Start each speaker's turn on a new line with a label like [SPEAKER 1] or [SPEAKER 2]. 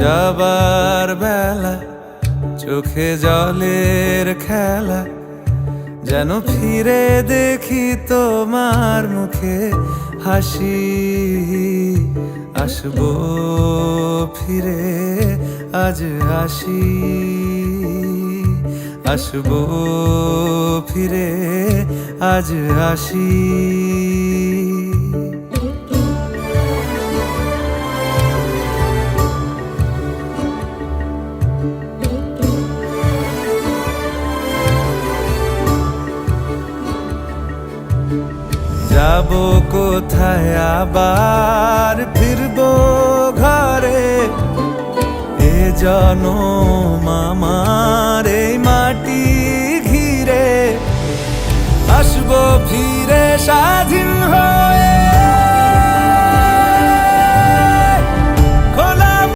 [SPEAKER 1] যাবার বেলা চোখে জলের খেলা, যেন ফিরে দেখি তোমার মুখে হাসি। আসবো ফিরে আজ আসি, আসবো ফিরে আজ আসি। যাবো কোথায় আবার ফিরবো ঘরে, এ জনম আমার এই মাটি ঘিরে। আসবো ফিরে স্বাধীন হয়ে